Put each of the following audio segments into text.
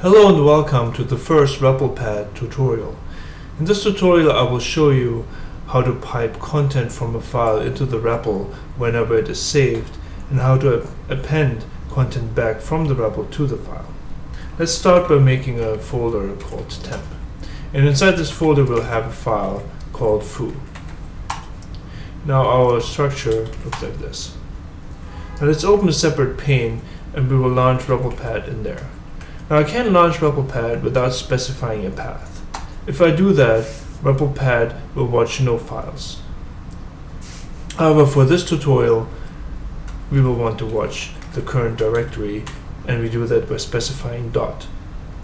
Hello and welcome to the first replpad tutorial. In this tutorial I will show you how to pipe content from a file into the REPL whenever it is saved and how to append content back from the REPL to the file. Let's start by making a folder called temp. And inside this folder we'll have a file called foo. Now our structure looks like this. Now let's open a separate pane and we will launch replpad in there. Now I can launch replpad without specifying a path. If I do that, replpad will watch no files. However, for this tutorial, we will want to watch the current directory, and we do that by specifying dot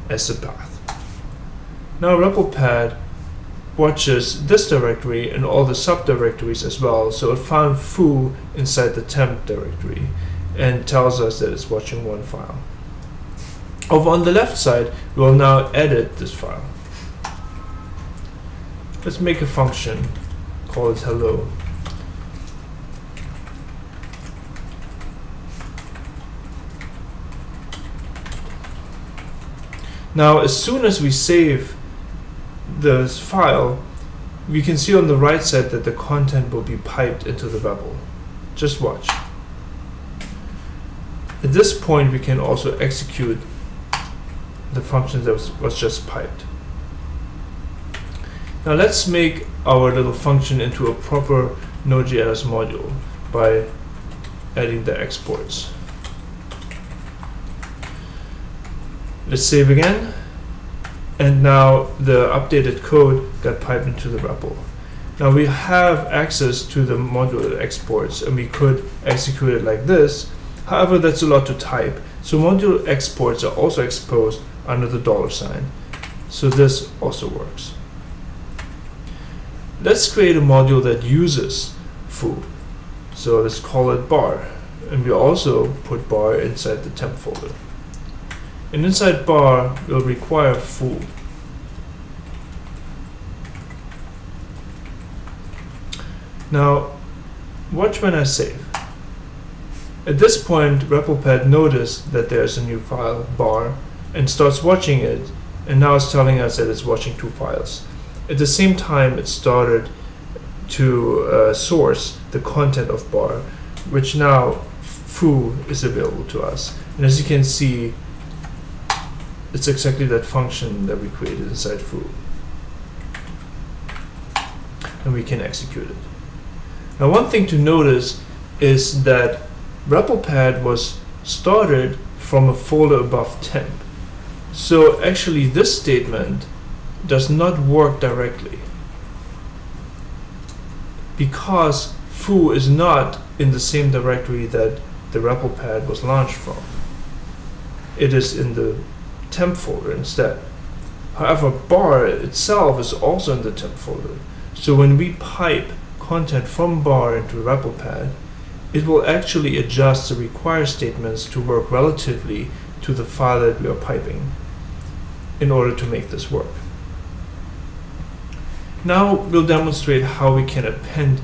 as the path. Now replpad watches this directory and all the subdirectories as well, so it found foo inside the temp directory and tells us that it's watching one file. Over on the left side, we will now edit this file. Let's make a function, call it hello. Now, as soon as we save this file, we can see on the right side that the content will be piped into the REPL. Just watch. At this point, we can also execute the function that was just piped. Now let's make our little function into a proper Node.js module by adding the exports. Let's save again, and now the updated code got piped into the REPL. Now we have access to the module exports and we could execute it like this. However, that's a lot to type, so module exports are also exposed under the $sign. So this also works. Let's create a module that uses foo. So let's call it bar. And we also put bar inside the temp folder. And inside bar, we'll require foo. Now, watch when I save. At this point, replpad noticed that there's a new file, bar, and starts watching it, and now it's telling us that it's watching two files. At the same time, it started to source the content of bar, which now foo is available to us. And as you can see, it's exactly that function that we created inside foo. And we can execute it. Now, one thing to notice is that replpad was started from a folder above temp. So actually this statement does not work directly because foo is not in the same directory that the replpad was launched from. It is in the temp folder instead. However, bar itself is also in the temp folder. So when we pipe content from bar into replpad, it will actually adjust the require statements to work relatively to the file that we are piping in order to make this work. Now we'll demonstrate how we can append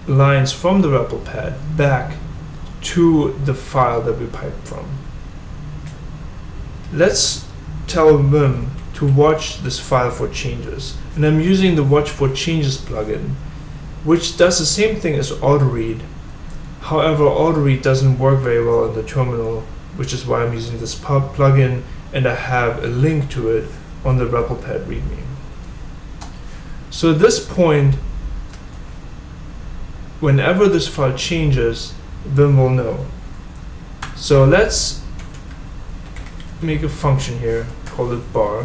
lines from the replpad back to the file that we piped from. Let's tell Vim to watch this file for changes. And I'm using the watch for changes plugin, which does the same thing as autoread. However, autoread doesn't work very well in the terminal, which is why I'm using this plugin, and I have a link to it on the replpad readme. So at this point, whenever this file changes, Vim will know. So let's make a function here, call it bar.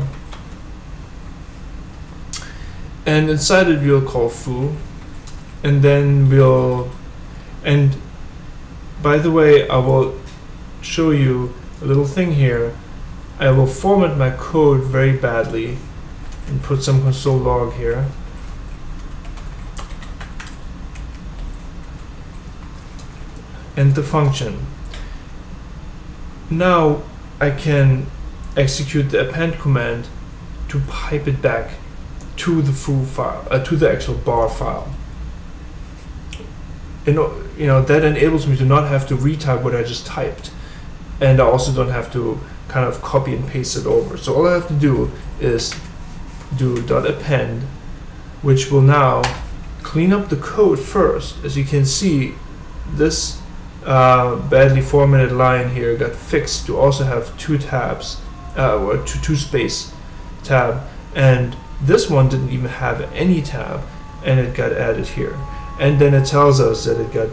And inside it we'll call foo, and then and by the way, I will show you a little thing here. I will format my code very badly and put some console log here. And the function. Now I can execute the append command to pipe it back to the foo file, to the actual bar file. That enables me to not have to retype what I just typed. and I also don't have to kind of copy and paste it over. So all I have to do is do .append, which will now clean up the code first. As you can see, this badly formatted line here got fixed to also have two tabs, or two space tab, and this one didn't even have any tab, and it got added here. And then it tells us that it got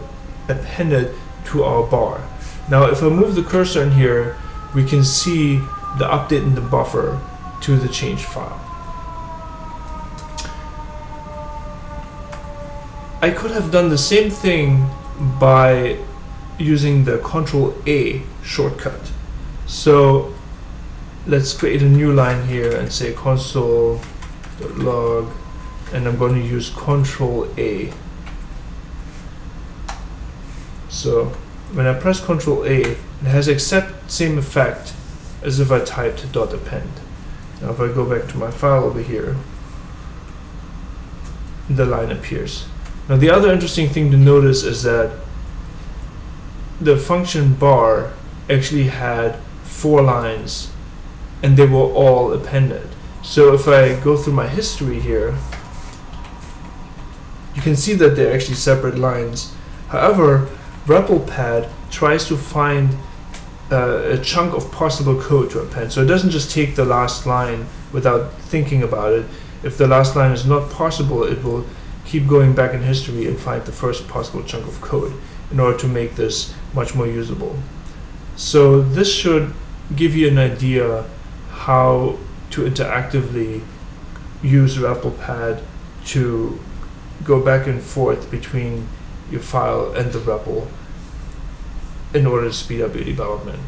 appended to our bar. Now if I move the cursor in here, we can see the update in the buffer to the changed file. I could have done the same thing by using the Ctrl-A shortcut. So let's create a new line here and say console.log, and I'm going to use Ctrl-A. So when I press Ctrl-A, it has exact same effect as if I typed .append. Now if I go back to my file over here, the line appears. Now the other interesting thing to notice is that the function bar actually had 4 lines, and they were all appended. So if I go through my history here, you can see that they're actually separate lines. However, replpad tries to find a chunk of possible code to append. So it doesn't just take the last line without thinking about it. If the last line is not possible, it will keep going back in history and find the first possible chunk of code in order to make this much more usable. So this should give you an idea how to interactively use replpad to go back and forth between your file and the REPL in order to speed up your development.